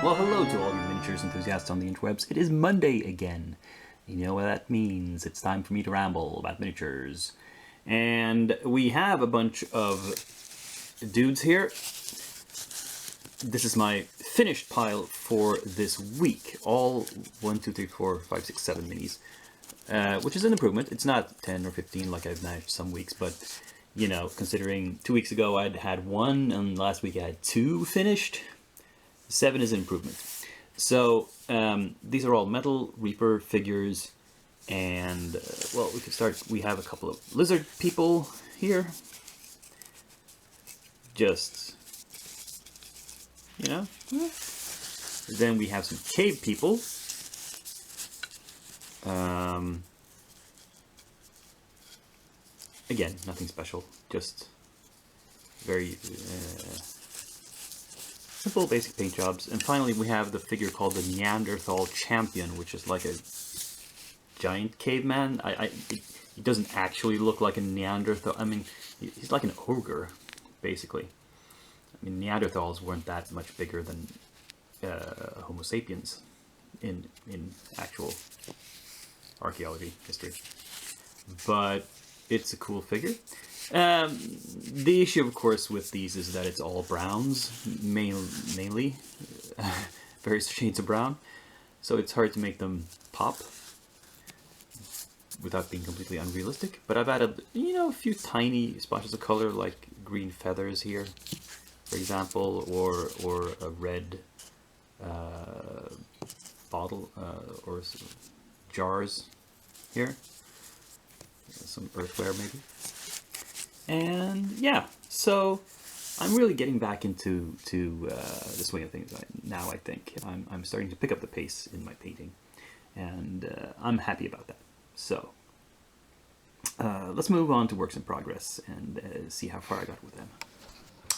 Well, hello to all you miniatures enthusiasts on the interwebs. It is Monday again. You know what that means. It's time for me to ramble about miniatures. And we have a bunch of dudes here. This is my finished pile for this week. All 1, 2, 3, 4, 5, 6, 7 minis. Which is an improvement. It's not 10 or 15 like I've managed some weeks, but you know, considering 2 weeks ago I'd had 1 and last week I had 2 finished, 7 is an improvement. So these are all Metal Reaper figures, and well, we could start. We have a couple of lizard people here. Just, you know. Then we have some cave people. Again, nothing special, just very simple, basic paint jobs. And finally, we have the figure called the Neanderthal Champion, which is like a giant caveman. He doesn't actually look like a Neanderthal. I mean, he's like an ogre, basically. I mean, Neanderthals weren't that much bigger than Homo sapiens in actual archaeology history. But it's a cool figure. The issue, of course, with these is that it's all browns, mainly various shades of brown. So it's hard to make them pop without being completely unrealistic. But I've added, you know, a few tiny splashes of color, like green feathers here, for example, or a red bottle or jars here. Some earthware maybe. And yeah, so I'm really getting back into the swing of things now. I think I'm starting to pick up the pace in my painting, and I'm happy about that. So let's move on to works in progress and see how far I got with them.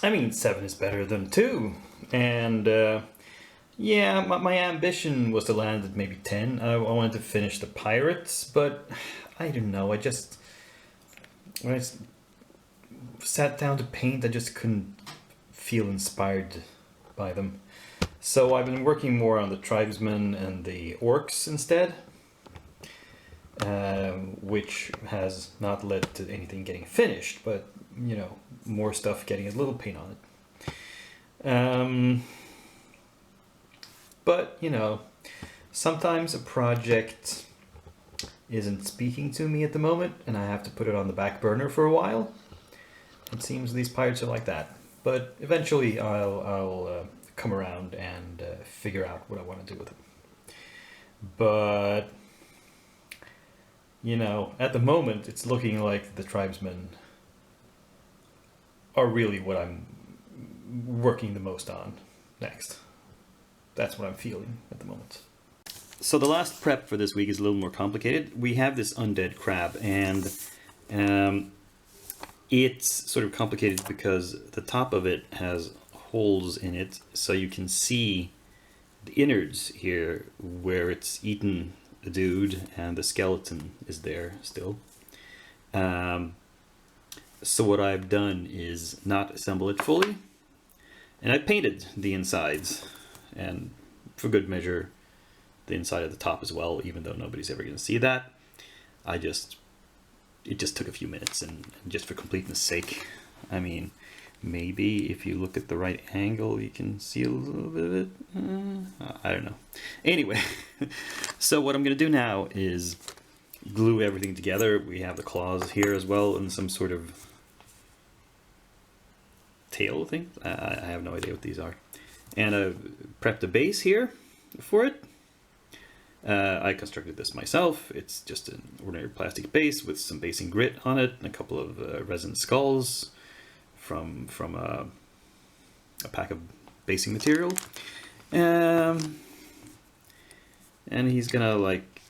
I mean, 7 is better than 2, and yeah, my ambition was to land at maybe 10. I wanted to finish the pirates, but I don't know. When I sat down to paint, I just couldn't feel inspired by them. So I've been working more on the tribesmen and the orcs instead, which has not led to anything getting finished, but you know, more stuff getting a little paint on it. But you know, sometimes a project isn't speaking to me at the moment, and I have to put it on the back burner for a while. It seems these pirates are like that, but eventually I'll come around and figure out what I want to do with them. But you know, at the moment, it's looking like the tribesmen are really what I'm working the most on next. That's what I'm feeling at the moment. So the last prep for this week is a little more complicated. We have this undead crab, and it's sort of complicated because the top of it has holes in it, so you can see the innards here where it's eaten a dude, and the skeleton is there still. So what I've done is not assemble it fully, and I painted the insides, and for good measure the inside of the top as well, even though nobody's ever going to see that. It just took a few minutes, and just for completeness sake, I mean, maybe if you look at the right angle you can see a little bit of it. I don't know. Anyway, so what I'm going to do now is glue everything together. We have the claws here as well, and some sort of tail thing. I have no idea what these are. And I've prepped a base here for it. I constructed this myself. It's just an ordinary plastic base with some basing grit on it and a couple of resin skulls from a pack of basing material. And he's gonna like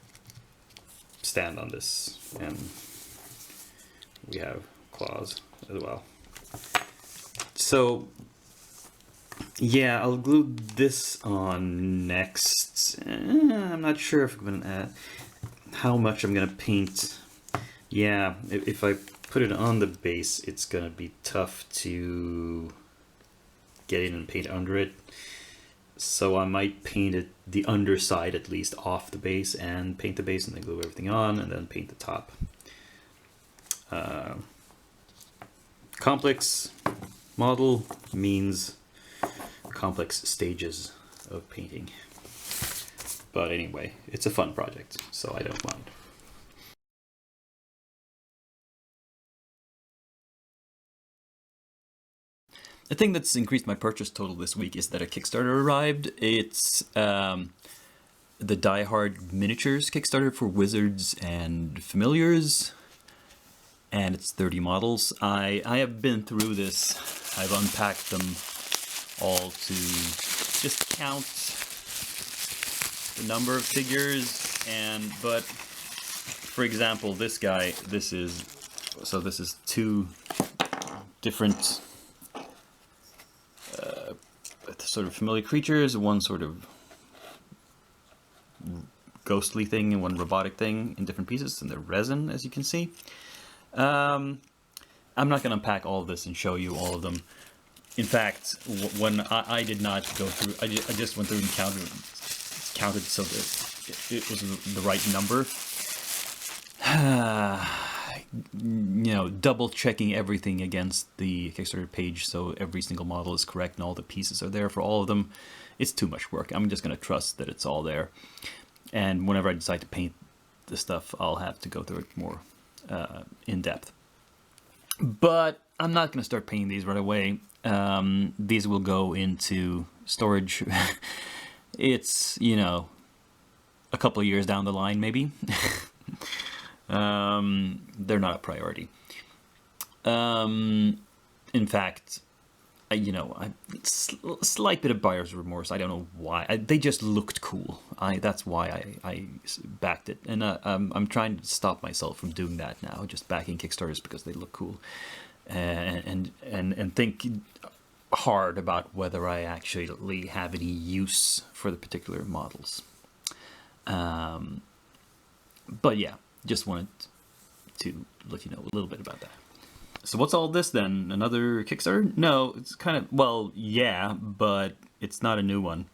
stand on this, and we have claws as well. So yeah, I'll glue this on next. I'm not sure if I'm gonna add how much I'm gonna paint. Yeah, if I put it on the base, it's gonna be tough to get in and paint under it. So I might paint it, the underside at least, off the base, and paint the base and then glue everything on, and then paint the top. Complex model means complex stages of painting. But anyway, it's a fun project, so I don't mind. The thing that's increased my purchase total this week is that a Kickstarter arrived. It's the Die Hard Miniatures Kickstarter for Wizards and Familiars, and it's 30 models. I have been through this. I've unpacked them all to just count the number of figures, but for example, this guy, this is two different sort of familiar creatures, one sort of ghostly thing and one robotic thing in different pieces, and they're resin, as you can see. I'm not going to unpack all of this and show you all of them. In fact, when I did not go through, I just went through and counted so that it was the right number. You know, double checking everything against the Kickstarter page so every single model is correct and all the pieces are there for all of them. It's too much work. I'm just going to trust that it's all there. And whenever I decide to paint the stuff, I'll have to go through it more in depth. But I'm not going to start painting these right away. These will go into storage. It's, you know, a couple of years down the line, maybe. They're not a priority. In fact, you know, slight bit of buyer's remorse. I don't know why. They just looked cool. That's why I backed it. And I'm trying to stop myself from doing that now, just backing Kickstarters because they look cool, and think hard about whether I actually have any use for the particular models. But yeah, just wanted to let you know a little bit about that. So what's all this then? Another Kickstarter? No, it's kind of, well, yeah, but it's not a new one.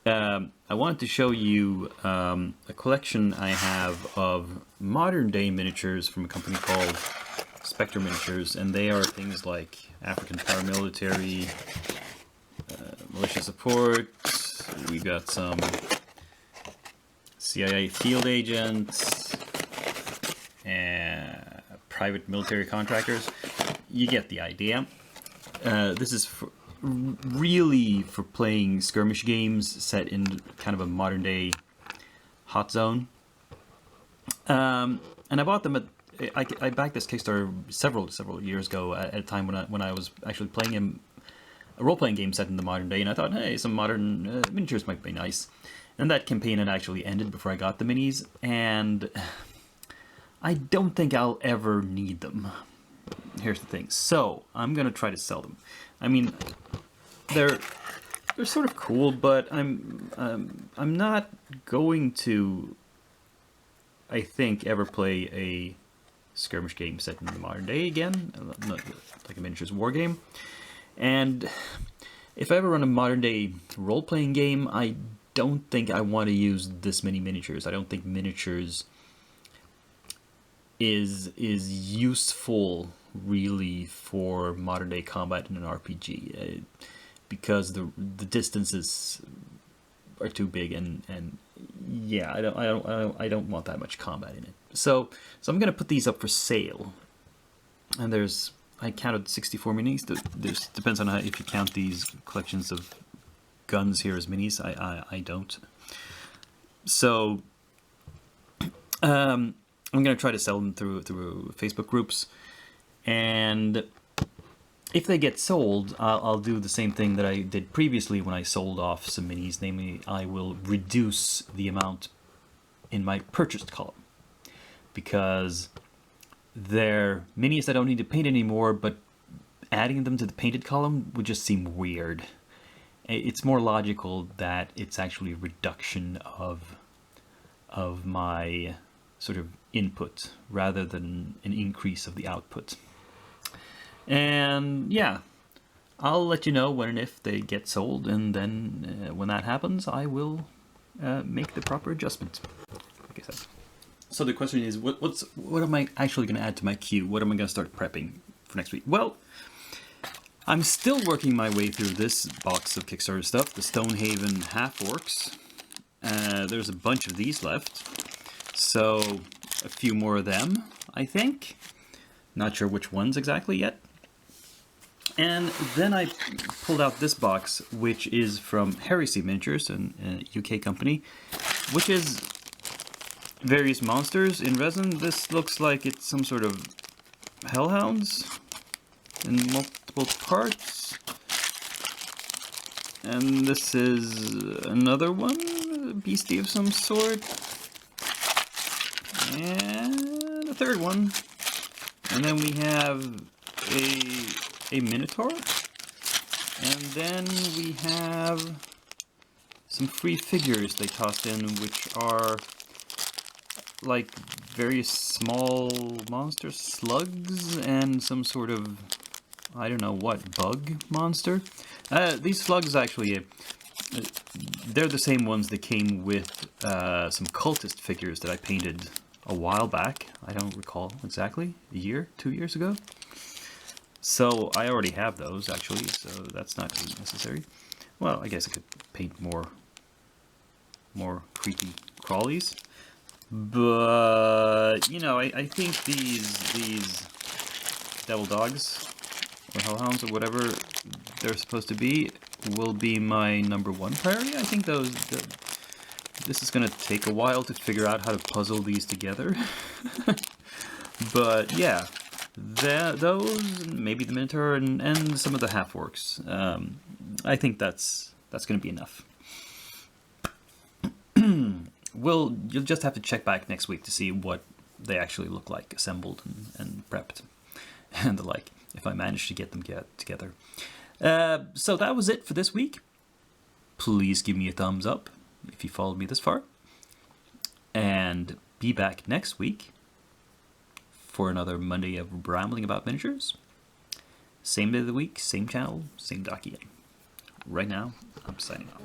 I wanted to show you a collection I have of modern day miniatures from a company called Spectre Miniatures, and they are things like African paramilitary, militia support. We got some CIA field agents and private military contractors. You get the idea. This is really for playing skirmish games set in kind of a modern day hot zone. And I bought them at, I backed this Kickstarter several years ago at a time when I was actually playing a role-playing game set in the modern day, and I thought, hey, some modern miniatures might be nice. And that campaign had actually ended before I got the minis, and I don't think I'll ever need them. Here's the thing. So I'm gonna try to sell them. I mean, they're sort of cool, but I'm not going to, I think, ever play a skirmish game set in the modern day again, not like a miniatures war game. And if I ever run a modern day role-playing game, I don't think I want to use this many miniatures. I don't think miniatures is useful really for modern day combat in an RPG, because the distances are too big, and yeah, I don't want that much combat in it. So I'm gonna put these up for sale, and I counted 64 minis. There's depends on if you count these collections of guns here as minis. I don't. So I'm gonna try to sell them through Facebook groups, and if they get sold, I'll do the same thing that I did previously when I sold off some minis. Namely, I will reduce the amount in my purchased column, because they're minis I don't need to paint anymore, but adding them to the painted column would just seem weird. It's more logical that it's actually a reduction of my sort of input rather than an increase of the output. And yeah, I'll let you know when and if they get sold, and then when that happens, I will make the proper adjustment. Like I said. So the question is, what am I actually going to add to my queue? What am I going to start prepping for next week? Well, I'm still working my way through this box of Kickstarter stuff, the Stonehaven Half-Orcs. There's a bunch of these left, so a few more of them, I think. Not sure which ones exactly yet. And then I pulled out this box, which is from Heresy Miniatures, a UK company, which is various monsters in resin. This looks like it's some sort of hellhounds in multiple parts. And this is another one, a beastie of some sort. And a third one. And then we have a Minotaur, and then we have some free figures they tossed in, which are like various small monster slugs and some sort of, I don't know what, bug monster. These slugs actually, they're the same ones that came with some cultist figures that I painted a while back. I don't recall exactly, a year, 2 years ago. So I already have those, actually, so that's not really necessary. Well, I guess I could paint more creepy crawlies. But, you know, I think these devil dogs, or hellhounds, or whatever they're supposed to be, will be my #1 priority. I think this is going to take a while to figure out how to puzzle these together. But, yeah. Those, maybe the Minotaur, and some of the half-orcs. I think that's going to be enough. You'll just have to check back next week to see what they actually look like, assembled and prepped, and the like, if I manage to get them together. So that was it for this week. Please give me a thumbs up if you followed me this far. And be back next week for another Monday of Rambling About Miniatures. Same day of the week, same channel, same document. Right now, I'm signing off.